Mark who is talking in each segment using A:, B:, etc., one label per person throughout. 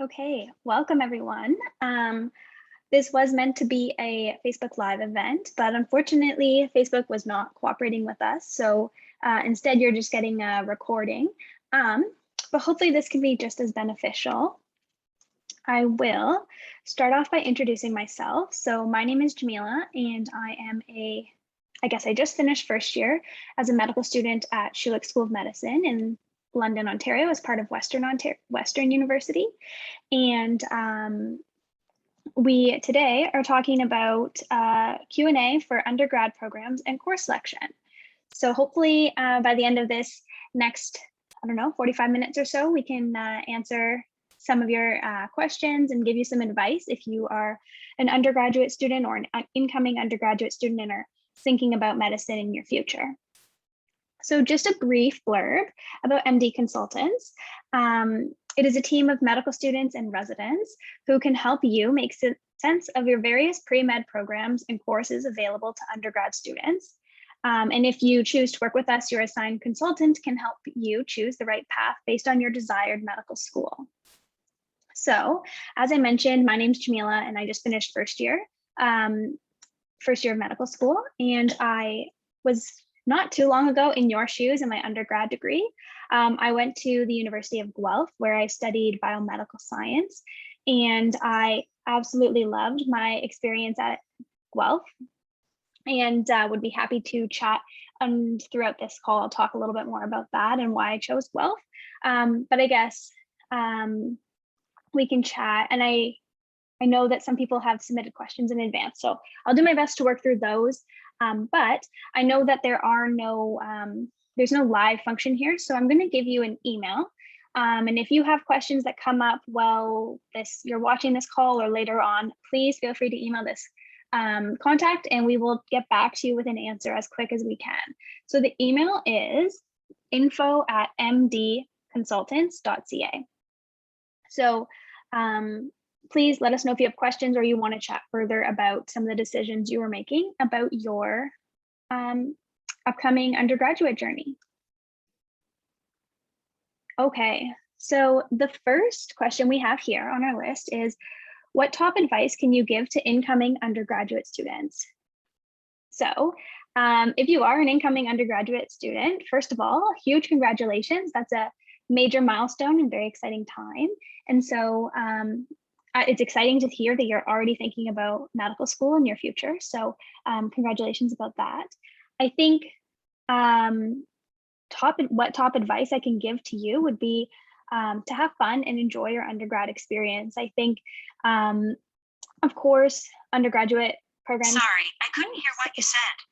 A: Okay, welcome everyone. This was meant to be a Facebook Live event, but unfortunately, Facebook was not cooperating with us. So instead, you're just getting a recording. But hopefully this can be just as beneficial. I will start off by introducing myself. So my name is Jamila, and I guess I just finished first year as a medical student at Schulich School of Medicine in London, Ontario, as part of Western University. And we today are talking about Q&A for undergrad programs and course selection. So hopefully by the end of this next, 45 minutes or so, we can answer some of your questions and give you some advice if you are an undergraduate student or an incoming undergraduate student and are thinking about medicine in your future. So just a brief blurb about MD Consultants. It is a team of medical students and residents who can help you make sense of your various pre-med programs and courses available to undergrad students. And if you choose to work with us, your assigned consultant can help you choose the right path based on your desired medical school. So as I mentioned, my name's Jamila and I just finished first year of medical school. And I was not too long ago in your shoes in my undergrad degree. I went to the University of Guelph where I studied biomedical science, and I absolutely loved my experience at Guelph and would be happy to chat. And throughout this call, I'll talk a little bit more about that and why I chose Guelph. But I guess we can chat, and I know that some people have submitted questions in advance, so I'll do my best to work through those. But I know that there's no live function here, so I'm going to give you an email. And if you have questions that come up while you're watching this call or later on, please feel free to email this contact and we will get back to you with an answer as quick as we can. So the email is info@mdconsultants.ca. So please let us know if you have questions or you want to chat further about some of the decisions you are making about your upcoming undergraduate journey. Okay, so the first question we have here on our list is, what top advice can you give to incoming undergraduate students? So if you are an incoming undergraduate student, first of all, huge congratulations. That's a major milestone and very exciting time. And so it's exciting to hear that you're already thinking about medical school in your future. So congratulations about that. I think what top advice I can give to you would be to have fun and enjoy your undergrad experience. I think, of course, undergraduate programs.
B: Sorry, I couldn't hear what you said.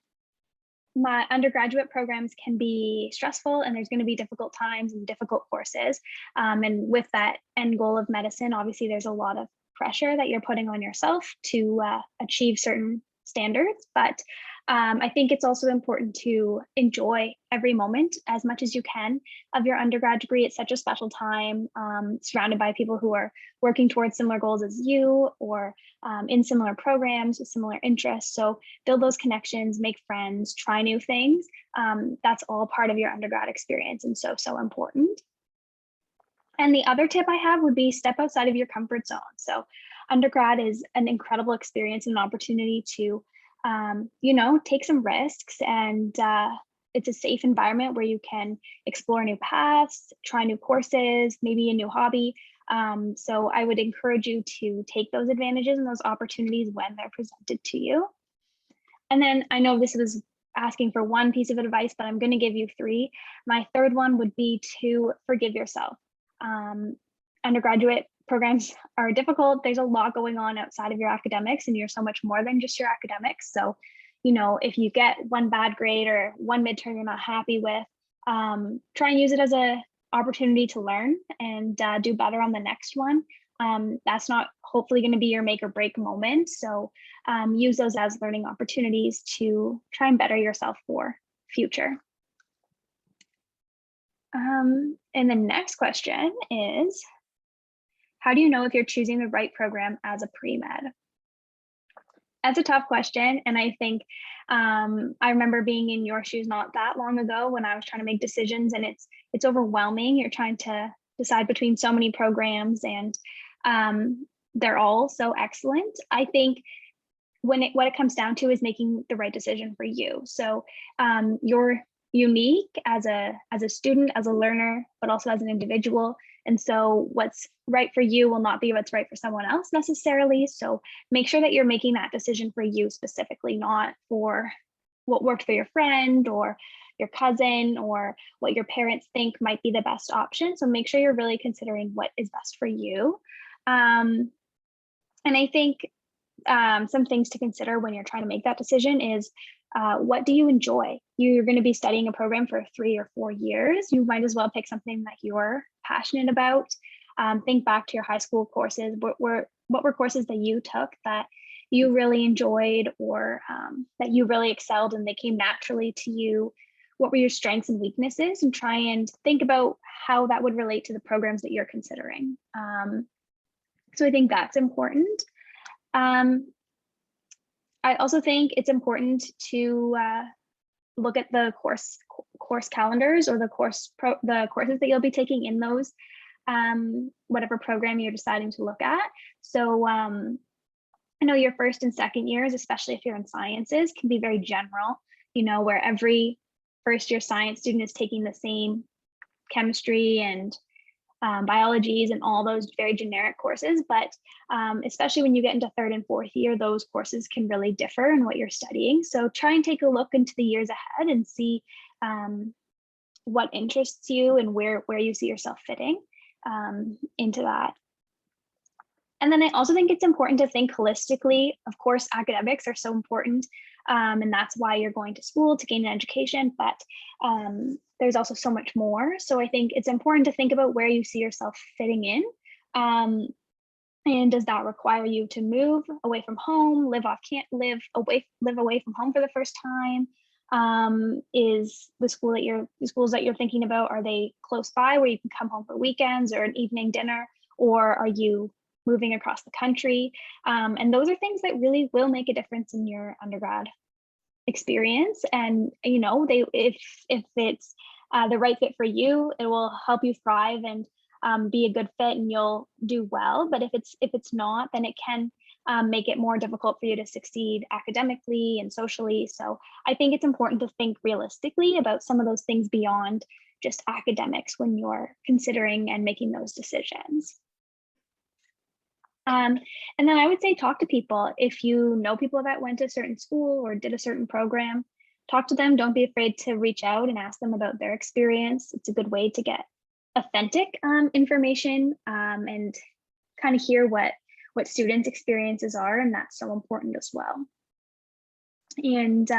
A: My undergraduate programs can be stressful and there's going to be difficult times and difficult courses. And with that end goal of medicine, obviously there's a lot of pressure that you're putting on yourself to achieve certain standards. But I think it's also important to enjoy every moment as much as you can of your undergrad degree. It's such a special time, surrounded by people who are working towards similar goals as you or in similar programs with similar interests. So build those connections, make friends, try new things. That's all part of your undergrad experience and so important. And the other tip I have would be step outside of your comfort zone. So undergrad is an incredible experience and an opportunity to take some risks, and it's a safe environment where you can explore new paths, try new courses, maybe a new hobby. So I would encourage you to take those advantages and those opportunities when they're presented to you. And then I know this was asking for one piece of advice, but I'm going to give you three. My third one would be to forgive yourself. Undergraduate programs are difficult. There's a lot going on outside of your academics, and you're so much more than just your academics. So, if you get one bad grade or one midterm you're not happy with, try and use it as an opportunity to learn and do better on the next one. That's not hopefully going to be your make or break moment. So use those as learning opportunities to try and better yourself for future. And the next question is, how do you know if you're choosing the right program as a pre-med? That's a tough question. And I think I remember being in your shoes not that long ago when I was trying to make decisions, and it's overwhelming. You're trying to decide between so many programs, and They're all so excellent. I think what it comes down to is making the right decision for you. So you're unique as a student, as a learner, but also as an individual. And so what's right for you will not be what's right for someone else necessarily. So make sure that you're making that decision for you specifically, not for what worked for your friend or your cousin or what your parents think might be the best option. So make sure you're really considering what is best for you. And I think some things to consider when you're trying to make that decision is what do you enjoy? You're going to be studying a program for 3 or 4 years. You might as well pick something that you're passionate about. Think back to your high school courses. What were courses that you took that you really enjoyed or that you really excelled and they came naturally to you? What were your strengths and weaknesses? And try and think about how that would relate to the programs that you're considering. So I think that's important. I also think it's important to look at the course calendars or the courses that you'll be taking in those whatever program you're deciding to look at. So I know your first and second years, especially if you're in sciences, can be very general, you know, where every first year science student is taking the same chemistry and biologies and all those very generic courses. But especially when you get into third and fourth year, those courses can really differ in what you're studying. So try and take a look into the years ahead and see what interests you and where you see yourself fitting into that. And then I also think it's important to think holistically. Of course, academics are so important, and that's why you're going to school, to gain an education, but there's also so much more. So I think it's important to think about where you see yourself fitting in. And does that require you to move away from home, live away from home for the first time? Is the schools that you're thinking about, are they close by where you can come home for weekends or an evening dinner, or are you moving across the country? And those are things that really will make a difference in your undergrad experience. And you know, if it's the right fit for you, it will help you thrive and be a good fit, and you'll do well. But if it's not, then it can make it more difficult for you to succeed academically and socially. So I think it's important to think realistically about some of those things beyond just academics when you're considering and making those decisions. And then I would say talk to people. If you know people that went to a certain school or did a certain program, talk to them. Don't be afraid to reach out and ask them about their experience. It's a good way to get authentic information and kind of hear what students' experiences are, and that's so important as well. And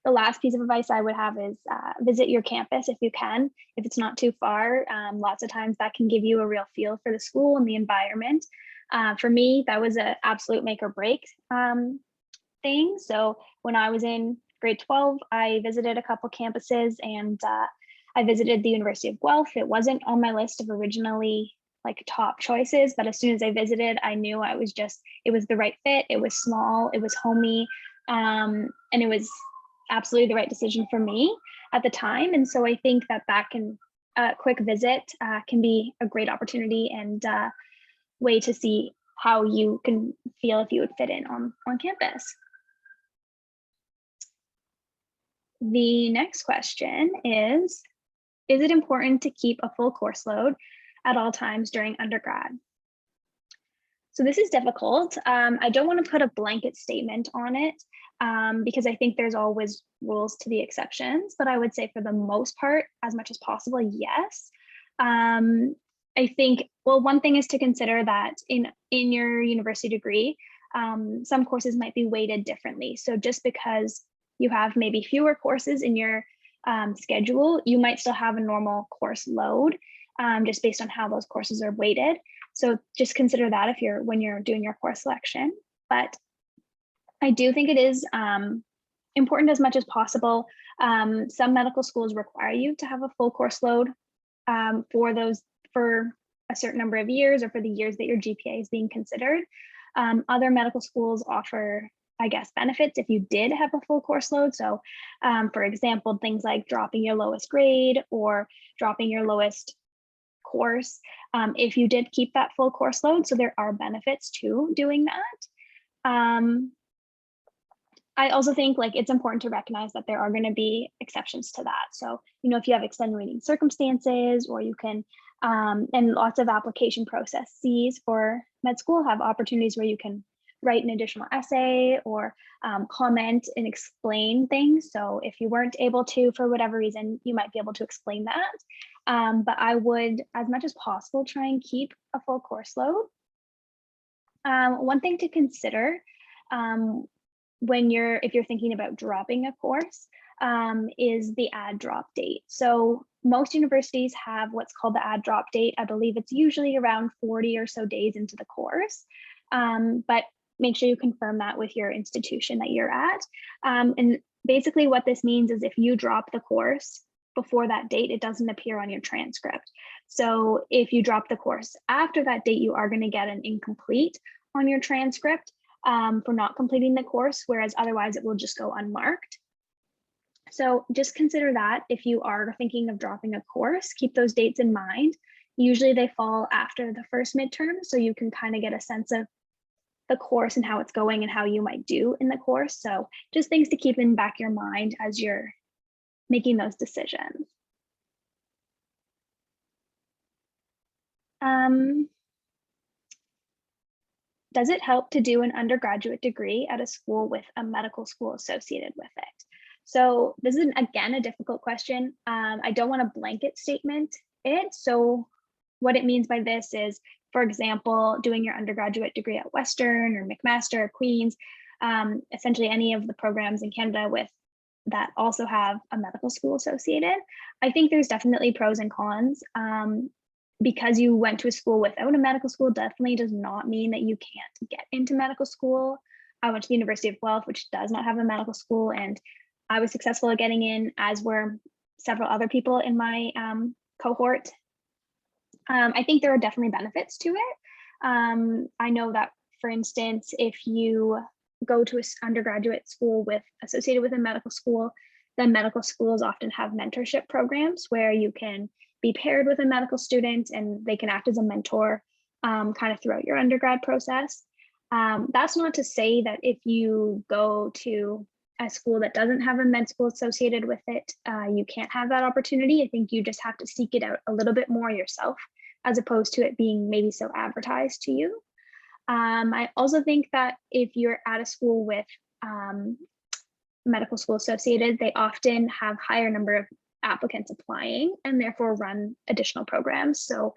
A: the last piece of advice I would have is visit your campus if you can, if it's not too far. Lots of times that can give you a real feel for the school and the environment. For me, that was an absolute make or break thing. So when I was in grade 12, I visited a couple campuses, and I visited the University of Guelph. It wasn't on my list of originally like top choices, but as soon as I visited, I knew it was the right fit. It was small, it was homey, and it was absolutely the right decision for me at the time. And so I think that can a quick visit can be a great opportunity and way to see how you can feel if you would fit in on campus. The next question is it important to keep a full course load at all times during undergrad? So this is difficult. I don't want to put a blanket statement on it because I think there's always rules to the exceptions, but I would say for the most part, as much as possible, yes. I think, well, one thing is to consider that in your university degree, some courses might be weighted differently. So just because you have maybe fewer courses in your schedule, you might still have a normal course load just based on how those courses are weighted. So just consider that when you're doing your course selection. But I do think it is important as much as possible. Some medical schools require you to have a full course load for a certain number of years or for the years that your GPA is being considered. Other medical schools offer, I guess, benefits if you did have a full course load. So for example, things like dropping your lowest grade or dropping your lowest course if you did keep that full course load. So there are benefits to doing that. I also think like it's important to recognize that there are going to be exceptions to that. So, you know, if you have extenuating circumstances, or you can, and lots of application processes for med school have opportunities where you can write an additional essay or comment and explain things. So if you weren't able to, for whatever reason, you might be able to explain that. But I would, as much as possible, try and keep a full course load. One thing to consider if you're thinking about dropping a course is the add drop date. So most universities have what's called the add drop date. I believe it's usually around 40 or so days into the course, but make sure you confirm that with your institution that you're at. And basically what this means is if you drop the course before that date, it doesn't appear on your transcript. So if you drop the course after that date, you are going to get an incomplete on your transcript for not completing the course, whereas otherwise it will just go unmarked. So just consider that if you are thinking of dropping a course, keep those dates in mind. Usually they fall after the first midterm, so you can kind of get a sense of the course and how it's going and how you might do in the course. So just things to keep in back your mind as you're making those decisions. Does it help to do an undergraduate degree at a school with a medical school associated with it? So this is, again, a difficult question. I don't want a blanket statement it. So what it means by this is, for example, doing your undergraduate degree at Western or McMaster or Queen's, essentially any of the programs in Canada with that also have a medical school associated. I think there's definitely pros and cons. Because you went to a school without a medical school definitely does not mean that you can't get into medical school. I went to the University of Guelph, which does not have a medical school, and I was successful at getting in, as were several other people in my cohort. I think there are definitely benefits to it. I know that, for instance, if you go to an undergraduate school associated with a medical school, then medical schools often have mentorship programs where you can be paired with a medical student and they can act as a mentor kind of throughout your undergrad process. That's not to say that if you go to a school that doesn't have a med school associated with it, you can't have that opportunity. I think you just have to seek it out a little bit more yourself, as opposed to it being maybe so advertised to you. I also think that if you're at a school with medical school associated, they often have higher number of applicants applying and therefore run additional programs. So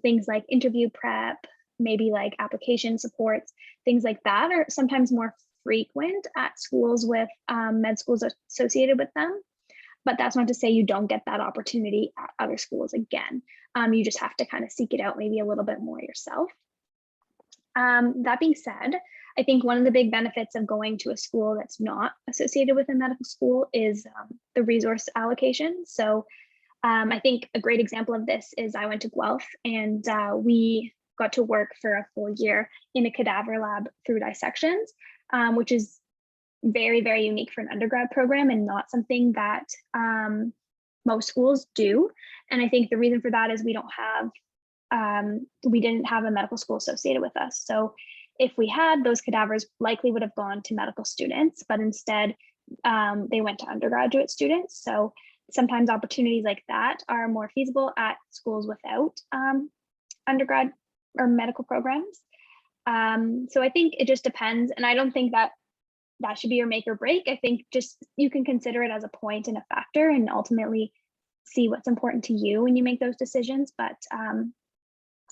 A: things like interview prep, maybe like application supports, things like that are sometimes more frequent at schools with med schools associated with them. But that's not to say you don't get that opportunity at other schools again. You just have to kind of seek it out maybe a little bit more yourself. That being said, I think one of the big benefits of going to a school that's not associated with a medical school is the resource allocation. So I think a great example of this is I went to Guelph and we got to work for a full year in a cadaver lab through dissections, which is very, very unique for an undergrad program and not something that most schools do. And I think the reason for that is we didn't have a medical school associated with us. So if we had, those cadavers likely would have gone to medical students, but instead they went to undergraduate students. So sometimes opportunities like that are more feasible at schools without undergrad or medical programs. So I think it just depends. And I don't think that should be your make or break. I think just you can consider it as a point and a factor and ultimately see what's important to you when you make those decisions. But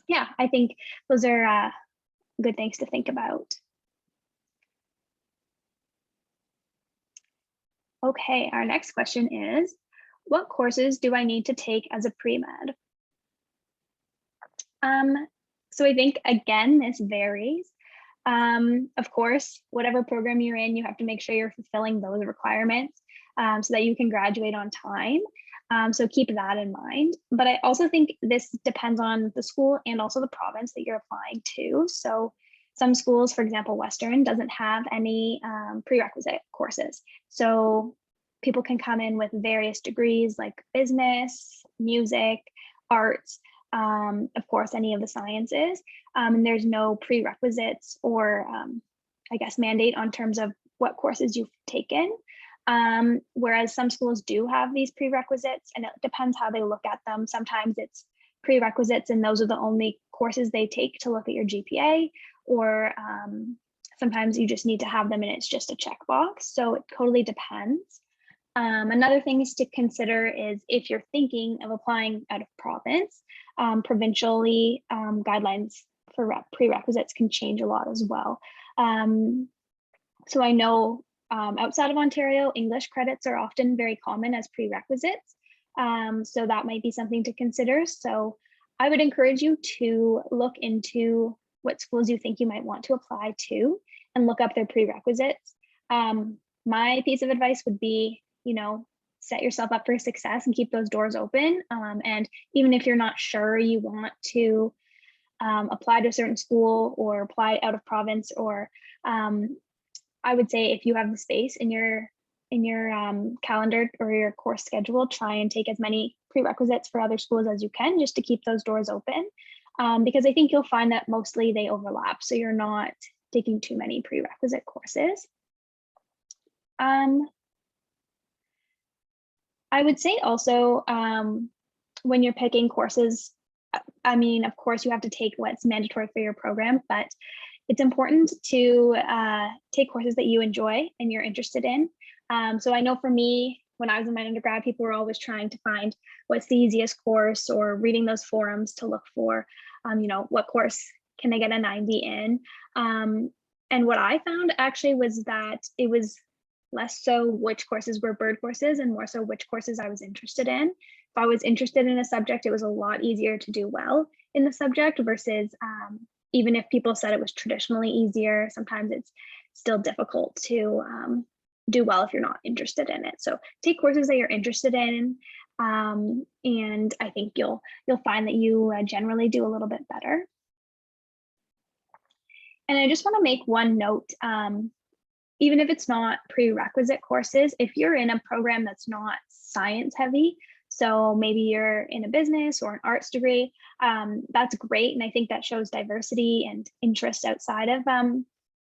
A: yeah, I think those are good things to think about. Okay, our next question is, what courses do I need to take as a pre-med? So I think, again, this varies. Of course, whatever program you're in, you have to make sure you're fulfilling those requirements so that you can graduate on time. So keep that in mind. But I also think this depends on the school and also the province that you're applying to. So some schools, for example, Western doesn't have any prerequisite courses. So people can come in with various degrees like business, music, arts, of course, any of the sciences, and there's no prerequisites or I guess mandate on terms of what courses you've taken. Whereas some schools do have these prerequisites, and it depends how they look at them. Sometimes it's prerequisites and those are the only courses they take to look at your GPA, or sometimes you just need to have them and it's just a checkbox. So it totally depends. Another thing is to consider is if you're thinking of applying out of province, provincially guidelines for prerequisites can change a lot as well. So I know outside of Ontario, English credits are often very common as prerequisites. So that might be something to consider. So I would encourage you to look into what schools you think you might want to apply to and look up their prerequisites. My piece of advice would be, set yourself up for success and keep those doors open. And even if you're not sure you want to apply to a certain school or apply out of province, or I would say if you have the space in your calendar or your course schedule, try and take as many prerequisites for other schools as you can, just to keep those doors open. Because I think you'll find that mostly they overlap, so you're not taking too many prerequisite courses. I would say also, when you're picking courses, I mean, of course, you have to take what's mandatory for your program, but it's important to take courses that you enjoy and you're interested in. So I know for me, when I was in my undergrad, people were always trying to find what's the easiest course, or reading those forums to look for, what course can I get a 90 in? And what I found actually was that it was less so which courses were bird courses and more so which courses I was interested in. If I was interested in a subject, it was a lot easier to do well in the subject versus even if people said it was traditionally easier, sometimes it's still difficult to do well if you're not interested in it. So take courses that you're interested in, and I think you'll find that you generally do a little bit better. And I just want to make one note. Even if it's not prerequisite courses, if you're in a program that's not science heavy, so maybe you're in a business or an arts degree, that's great. And I think that shows diversity and interest outside of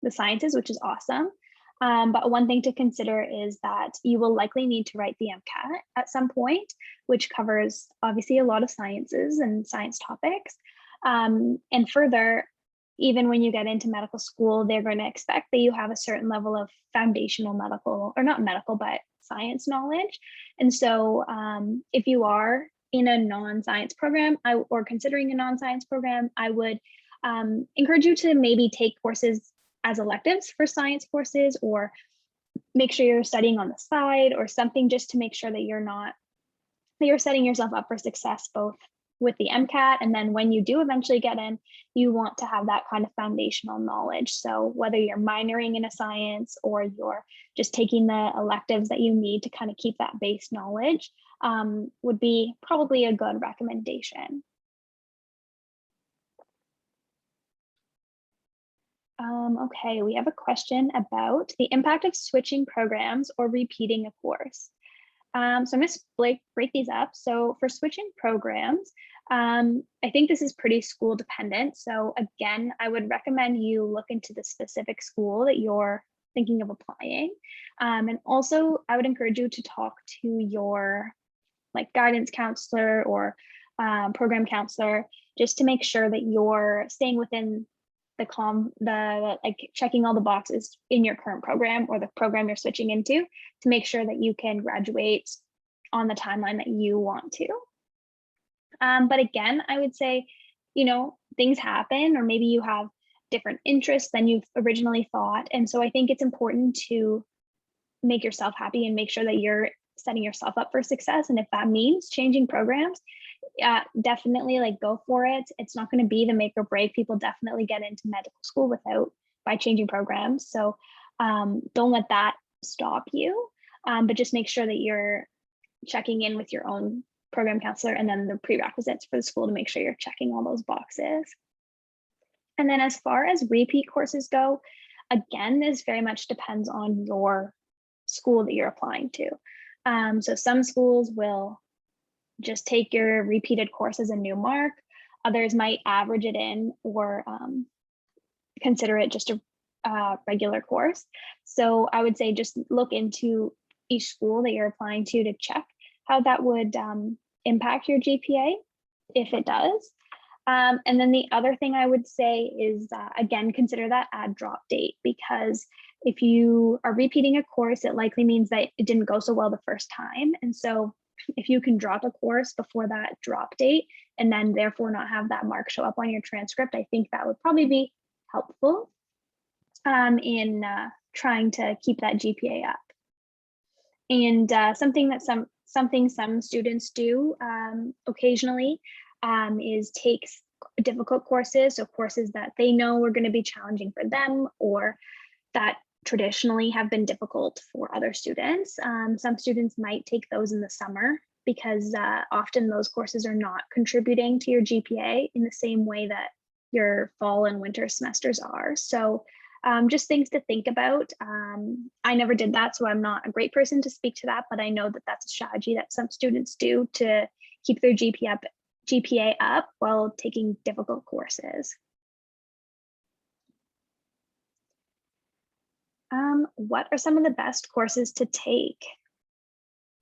A: the sciences, which is awesome. But one thing to consider is that you will likely need to write the MCAT at some point, which covers obviously a lot of sciences and science topics. And further, even when you get into medical school, they're going to expect that you have a certain level of foundational medical, or not medical, but science knowledge. And so if you are in a non-science program or considering a non-science program, I would encourage you to maybe take courses as electives for science courses, or make sure you're studying on the side or something, just to make sure that you're setting yourself up for success, both with the MCAT, and then when you do eventually get in, you want to have that kind of foundational knowledge. So whether you're minoring in a science or you're just taking the electives that you need to kind of keep that base knowledge, would be probably a good recommendation. Okay, we have a question about the impact of switching programs or repeating a course. So I'm going to break these up. So for switching programs, I think this is pretty school dependent. So again, I would recommend you look into the specific school that you're thinking of applying. And also I would encourage you to talk to your guidance counselor or program counselor, just to make sure that you're staying within checking all the boxes in your current program or the program you're switching into, to make sure that you can graduate on the timeline that you want to. But again, I would say, things happen, or maybe you have different interests than you've originally thought. And so I think it's important to make yourself happy and make sure that you're setting yourself up for success. And if that means changing programs, definitely go for it. It's not going to be the make or break. People definitely get into medical school by changing programs. So don't let that stop you, but just make sure that you're checking in with your own program counselor and then the prerequisites for the school to make sure you're checking all those boxes. And then as far as repeat courses go, again, this very much depends on your school that you're applying to. So some schools will just take your repeated course as a new mark. Others might average it in or consider it just a regular course. So I would say just look into each school that you're applying to check how that would impact your GPA, if it does. And then the other thing I would say is, again, consider that add drop date, because if you are repeating a course, it likely means that it didn't go so well the first time. And so if you can drop a course before that drop date and then therefore not have that mark show up on your transcript, I think that would probably be helpful in trying to keep that GPA up. And something some students do occasionally is take difficult courses, so courses that they know are going to be challenging for them or that traditionally have been difficult for other students. Some students might take those in the summer because often those courses are not contributing to your GPA in the same way that your fall and winter semesters are. So just things to think about. I never did that, so I'm not a great person to speak to that, but I know that that's a strategy that some students do to keep their GPA up while taking difficult courses. What are some of the best courses to take?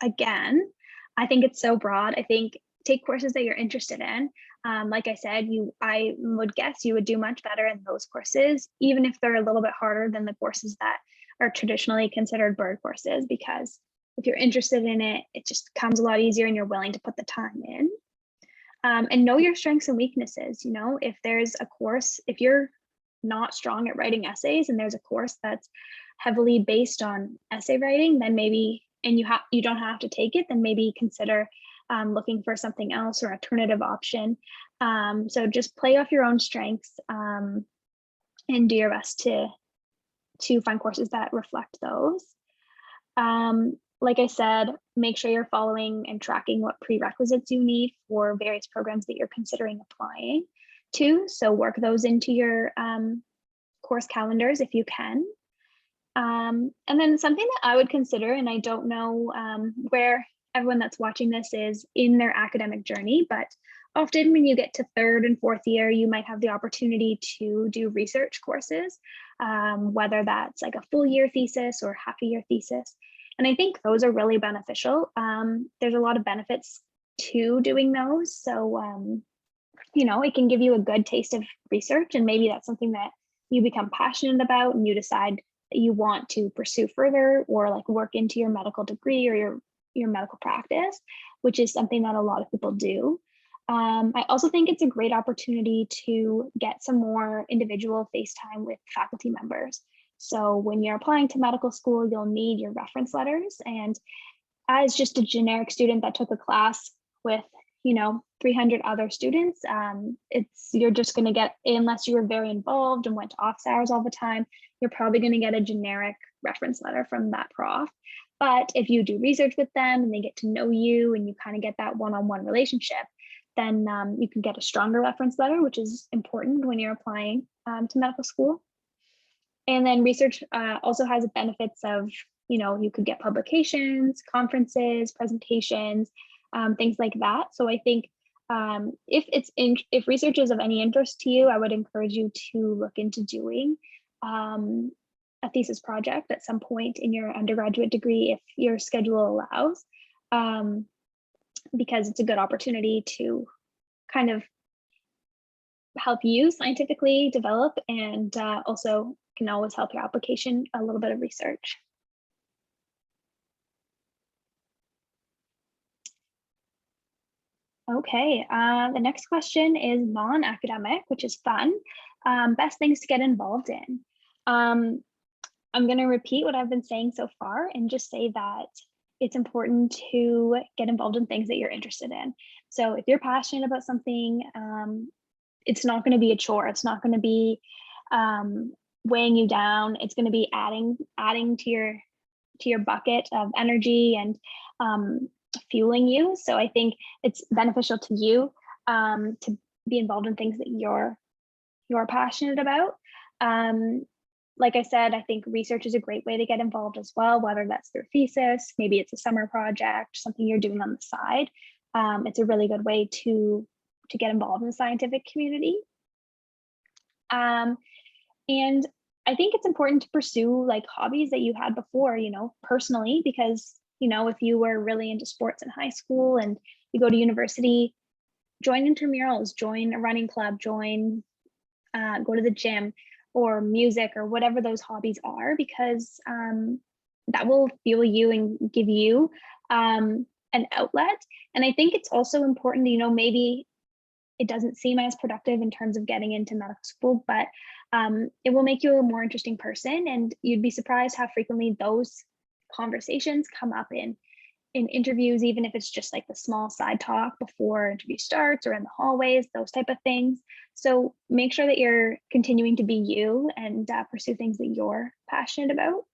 A: Again, I think it's so broad. I think take courses that you're interested in. Like I said, I would guess you would do much better in those courses, even if they're a little bit harder than the courses that are traditionally considered bird courses, because if you're interested in it, it just comes a lot easier and you're willing to put the time in. And know your strengths and weaknesses. You know, if there's a course, if you're not strong at writing essays and there's a course that's heavily based on essay writing, then maybe, and you don't have to take it, then maybe consider looking for something else or alternative option. So just play off your own strengths and do your best to find courses that reflect those. Like I said, make sure you're following and tracking what prerequisites you need for various programs that you're considering applying to. So work those into your course calendars if you can. And then something that I would consider, and I don't know where everyone that's watching this is in their academic journey, but often when you get to third and fourth year, you might have the opportunity to do research courses, whether that's like a full year thesis or half a year thesis. And I think those are really beneficial. There's a lot of benefits to doing those. So, you know, it can give you a good taste of research, and maybe that's something that you become passionate about and you decide that you want to pursue further, or like work into your medical degree or your medical practice, which is something that a lot of people do. I also think it's a great opportunity to get some more individual face time with faculty members. So when you're applying to medical school, you'll need your reference letters. And as just a generic student that took a class with, you know, 300 other students, you're just going to get, unless you were very involved and went to office hours all the time, you're probably going to get a generic reference letter from that prof. But if you do research with them and they get to know you and you kind of get that one-on-one relationship, then you can get a stronger reference letter, which is important when you're applying to medical school. And then research also has benefits of, you know, you could get publications, conferences, presentations, things like that. So I think if research is of any interest to you, I would encourage you to look into doing a thesis project at some point in your undergraduate degree if your schedule allows, because it's a good opportunity to kind of help you scientifically develop, and also can always help your application a little bit of research. Okay, the next question is non-academic, which is fun. Best things to get involved in. I'm going to repeat what I've been saying so far and just say that it's important to get involved in things that you're interested in. So if you're passionate about something, it's not going to be a chore. It's not going to be weighing you down. It's going to be adding to your bucket of energy and fueling you. So I think it's beneficial to you to be involved in things that you're passionate about. Like I said, I think research is a great way to get involved as well, whether that's through thesis, maybe it's a summer project, something you're doing on the side. It's a really good way to to get involved in the scientific community. And I think it's important to pursue like hobbies that you had before, personally, because, if you were really into sports in high school and you go to university, join intramurals, join a running club, go to the gym or music or whatever those hobbies are, because that will fuel you and give you an outlet. And I think it's also important, maybe it doesn't seem as productive in terms of getting into medical school, but it will make you a more interesting person. And you'd be surprised how frequently those conversations come up in interviews, even if it's just like the small side talk before interview starts or in the hallways, those type of things. So make sure that you're continuing to be you and pursue things that you're passionate about.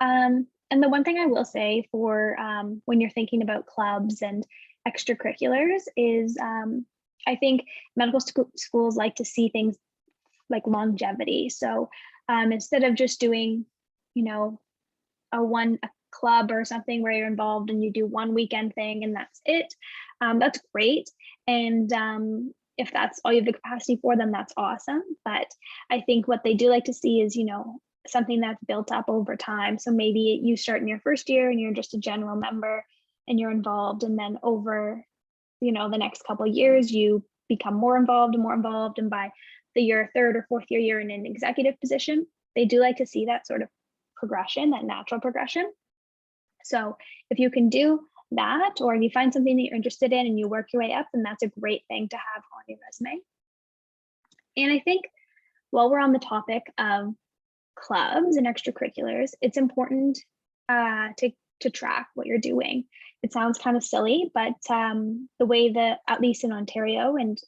A: And the one thing I will say for when you're thinking about clubs and extracurriculars is I think medical schools like to see things like longevity. So instead of just doing, a club or something where you're involved and you do one weekend thing and that's it, that's great. And if that's all you have the capacity for, then that's awesome. But I think what they do like to see is, something that's built up over time. So maybe you start in your first year and you're just a general member and you're involved, and then over the next couple of years you become more involved, and by your third or fourth year you're in an executive position. They do like to see that sort of progression, that natural progression. So if you can do that, or if you find something that you're interested in and you work your way up, then that's a great thing to have on your resume. And I think while we're on the topic of clubs and extracurriculars, it's important to track what you're doing. It sounds kind of silly, but the way that, at least in Ontario and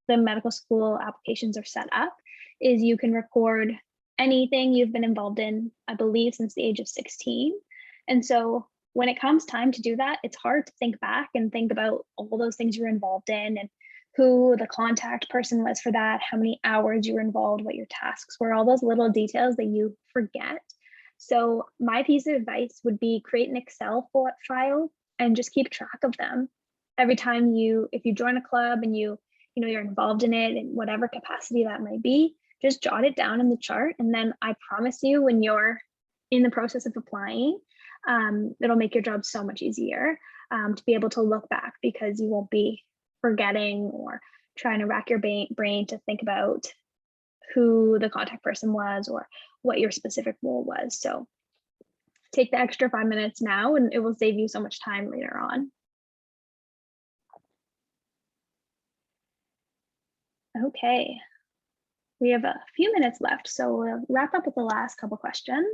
A: the medical school applications are set up, is you can record anything you've been involved in, I believe, since the age of 16. And so when it comes time to do that, it's hard to think back and think about all those things you're involved in and who the contact person was for that, how many hours you were involved, what your tasks were, all those little details that you forget. So my piece of advice would be create an Excel file and just keep track of them. Every time if you join a club and you're involved in it in whatever capacity that might be, just jot it down in the chart. And then I promise you, when you're in the process of applying, it'll make your job so much easier to be able to look back, because you won't be forgetting or trying to rack your brain to think about who the contact person was or what your specific role was. So take the extra 5 minutes now and it will save you so much time later on. Okay, we have a few minutes left, so we'll wrap up with the last couple questions.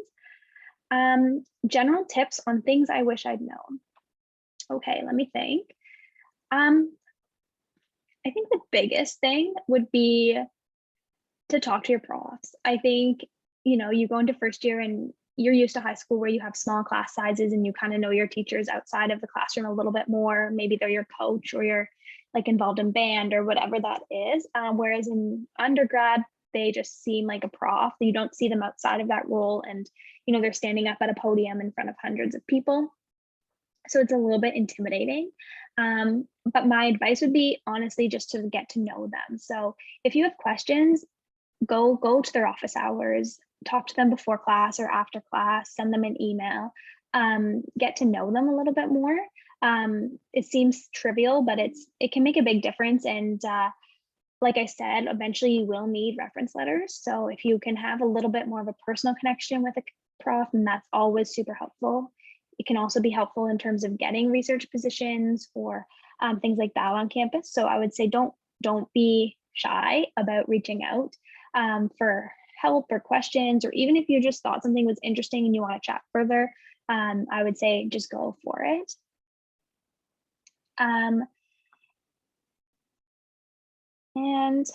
A: General tips on things I wish I'd known. Okay, let me think. I think the biggest thing would be to talk to your profs. I think, you go into first year and you're used to high school where you have small class sizes and you kind of know your teachers outside of the classroom a little bit more. Maybe they're your coach or you're like involved in band or whatever that is. Whereas in undergrad, they just seem like a prof. You don't see them outside of that role, and they're standing up at a podium in front of hundreds of people. So it's a little bit intimidating. But my advice would be honestly just to get to know them. So if you have questions, go to their office hours, talk to them before class or after class, send them an email, get to know them a little bit more. It seems trivial, but it can make a big difference. And like I said, eventually you will need reference letters. So if you can have a little bit more of a personal connection with a prof, and that's always super helpful. It can also be helpful in terms of getting research positions or things like that on campus. So I would say don't be shy about reaching out for help or questions, or even if you just thought something was interesting and you want to chat further, I would say just go for it. And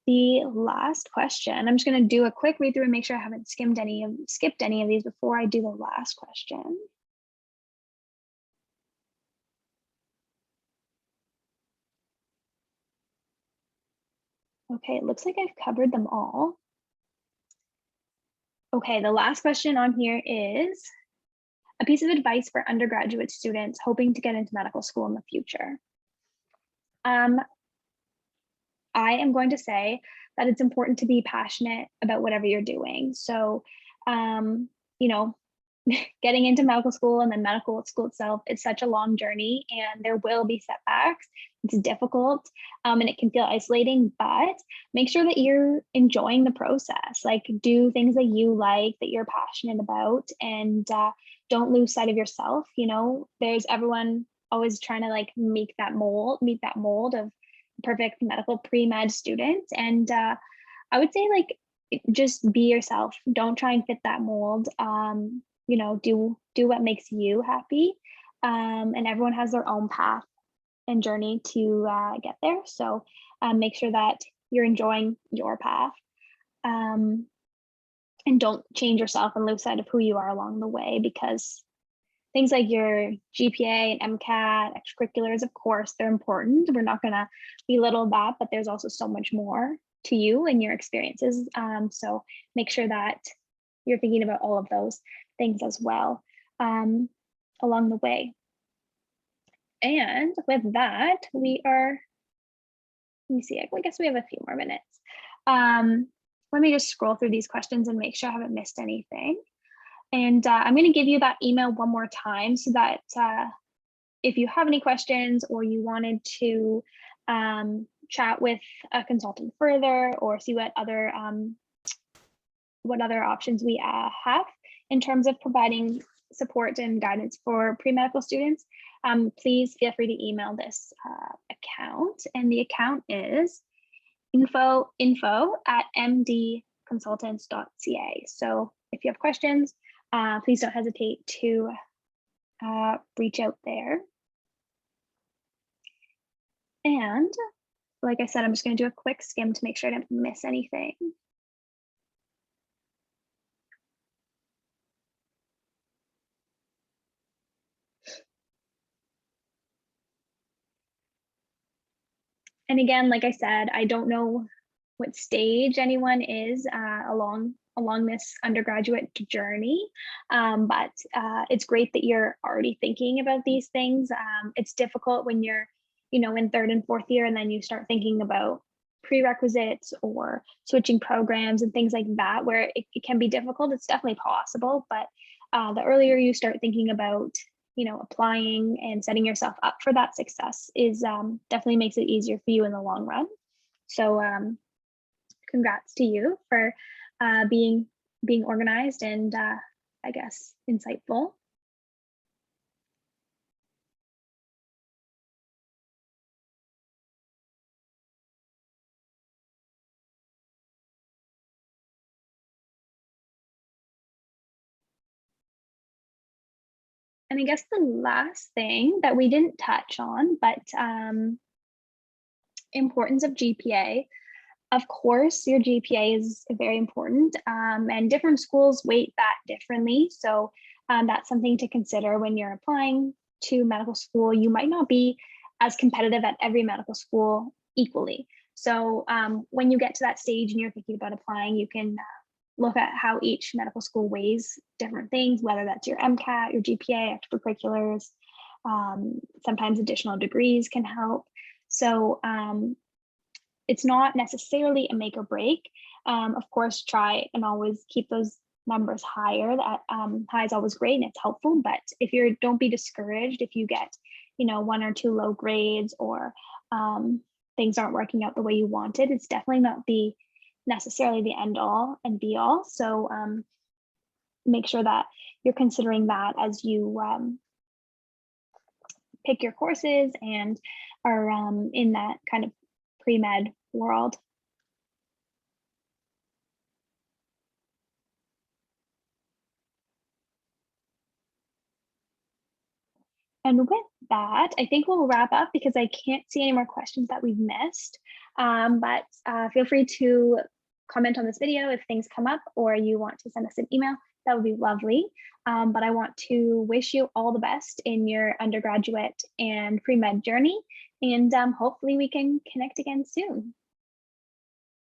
A: the last question, I'm just going to do a quick read through and make sure I haven't skipped any of these before I do the last question. Okay, it looks like I've covered them all. Okay, the last question on here is, a piece of advice for undergraduate students hoping to get into medical school in the future. I am going to say that it's important to be passionate about whatever you're doing. So, you know, getting into medical school and then medical school itself is such a long journey, and there will be setbacks. It's difficult, and it can feel isolating, but make sure that you're enjoying the process. Like, do things that you like, that you're passionate about, and don't lose sight of yourself. You know, there's everyone always trying to like meet that mold of perfect medical pre-med student. And I would say like, just be yourself. Don't try and fit that mold. You know, do what makes you happy. And everyone has their own path and journey to get there. So make sure that you're enjoying your path. And don't change yourself and lose sight of who you are along the way, because things like your GPA and MCAT, extracurriculars, of course, they're important. We're not gonna belittle that, but there's also so much more to you and your experiences. So make sure that you're thinking about all of those things as well along the way. And with that, we are, let me see, I guess we have a few more minutes. Let me just scroll through these questions and make sure I haven't missed anything. And I'm going to give you that email one more time so that if you have any questions or you wanted to chat with a consultant further or see what other options we have in terms of providing support and guidance for pre-medical students, please feel free to email this account. And the account is info@mdconsultants.ca. So if you have questions, please don't hesitate to reach out there. And like I said, I'm just going to do a quick skim to make sure I didn't miss anything. And again, like I said, I don't know what stage anyone is along this undergraduate journey, but it's great that you're already thinking about these things. It's difficult when you're, you know, in third and fourth year, and then you start thinking about prerequisites or switching programs and things like that, where it can be difficult. It's definitely possible, but the earlier you start thinking about, you know, applying and setting yourself up for that success is definitely makes it easier for you in the long run. So congrats to you for being organized and I guess insightful. And I guess the last thing that we didn't touch on, but importance of GPA. Of course, your GPA is very important, and different schools weight that differently. So that's something to consider when you're applying to medical school. You might not be as competitive at every medical school equally. So when you get to that stage and you're thinking about applying, you can look at how each medical school weighs different things, whether that's your MCAT, your GPA, extracurriculars, sometimes additional degrees can help. So it's not necessarily a make or break. Of course, try and always keep those numbers higher. That high is always great and it's helpful, but if you're, don't be discouraged if you get, you know, 1 or 2 low grades or things aren't working out the way you wanted. It's definitely not necessarily the end all and be all. So make sure that you're considering that as you pick your courses and are in that kind of pre-med world. And with that, I think we'll wrap up because I can't see any more questions that we've missed. But feel free to comment on this video if things come up or you want to send us an email. That would be lovely. But I want to wish you all the best in your undergraduate and pre-med journey. And hopefully we can connect again soon.